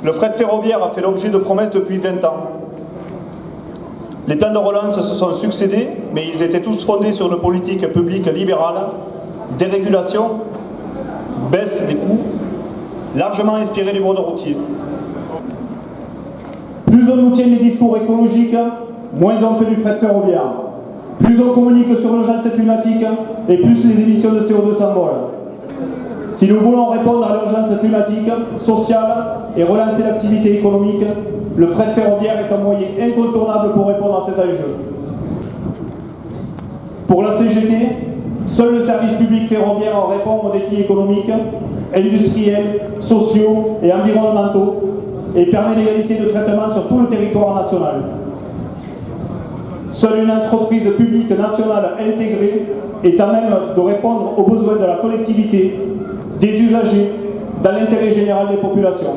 Le fret ferroviaire a fait l'objet de promesses depuis 20 ans. Les plans de relance se sont succédés, mais ils étaient tous fondés sur une politique publique libérale, dérégulation, baisse des coûts, largement inspirée du monde routier. Plus on nous tient les discours écologiques, moins on fait du fret ferroviaire. Plus on communique sur l'urgence climatique, et plus les émissions de CO2 s'envolent. Si nous voulons répondre à l'urgence climatique, sociale et relancer l'activité économique, le fret ferroviaire est un moyen incontournable pour répondre à ces enjeux. Pour la CGT, seul le service public ferroviaire répond aux défis économiques, industriels, sociaux et environnementaux et permet l'égalité de traitement sur tout le territoire national. Seule une entreprise publique nationale intégrée est à même de répondre aux besoins de la collectivité, des usagers, dans l'intérêt général des populations.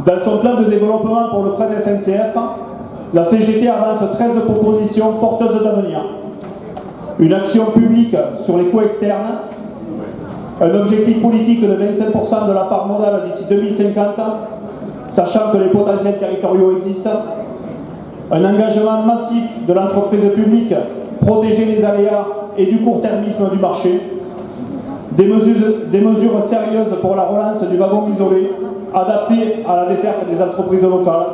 Dans son plan de développement pour le fret SNCF, la CGT avance 13 propositions porteuses d'avenir. Une action publique sur les coûts externes, un objectif politique de 25% de la part modale d'ici 2050, sachant que les potentiels territoriaux existent, un engagement massif de l'entreprise publique, protéger les aléas et du court-termisme du marché, des mesures sérieuses pour la relance du wagon isolé, adaptées à la desserte des entreprises locales,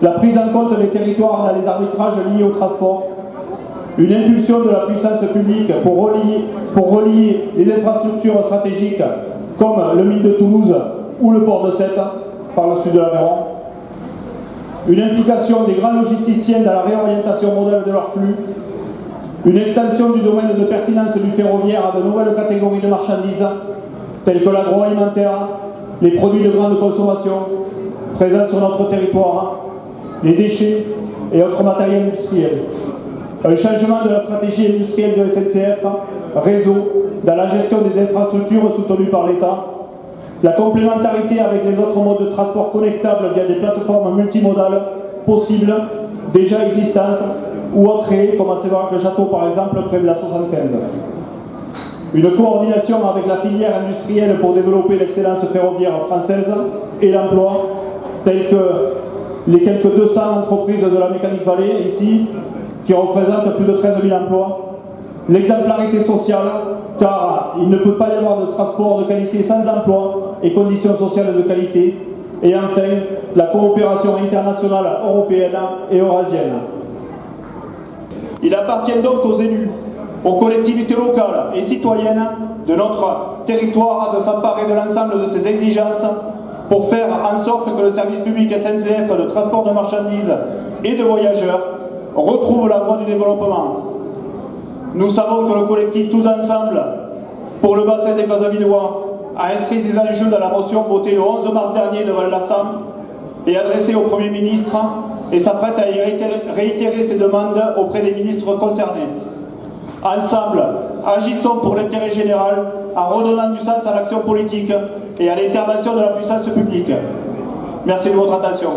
la prise en compte des territoires dans les arbitrages liés au transport, une impulsion de la puissance publique pour relier les infrastructures stratégiques comme le mine de Toulouse ou le port de Sète par le sud de l'Aveyron, une implication des grands logisticiens dans la réorientation modale de leurs flux, une extension du domaine de pertinence du ferroviaire à de nouvelles catégories de marchandises, telles que l'agroalimentaire, les produits de grande consommation, présents sur notre territoire, les déchets et autres matériels industriels. Un changement de la stratégie industrielle de SNCF, réseau, dans la gestion des infrastructures soutenues par l'État, la complémentarité avec les autres modes de transport connectables via des plateformes multimodales possibles, déjà existantes, ou à créer, comme à Séverac-le-Château par exemple, près de la 75. Une coordination avec la filière industrielle pour développer l'excellence ferroviaire française et l'emploi, tels que les quelques 200 entreprises de la Mécanique Vallée, ici, qui représentent plus de 13 000 emplois. L'exemplarité sociale, car il ne peut pas y avoir de transport de qualité sans emploi et conditions sociales de qualité. Et enfin, la coopération internationale européenne et eurasienne. Il appartient donc aux élus, aux collectivités locales et citoyennes de notre territoire de s'emparer de l'ensemble de ces exigences pour faire en sorte que le service public SNCF de transport de marchandises et de voyageurs retrouve la voie du développement. Nous savons que le collectif Tous Ensemble pour le bassin des Causes-Vidois a inscrit ces enjeux dans la motion votée le 11 mars dernier devant l'Assemblée et adressée au Premier ministre et s'apprête à y réitérer ses demandes auprès des ministres concernés. Ensemble, agissons pour l'intérêt général en redonnant du sens à l'action politique et à l'intervention de la puissance publique. Merci de votre attention.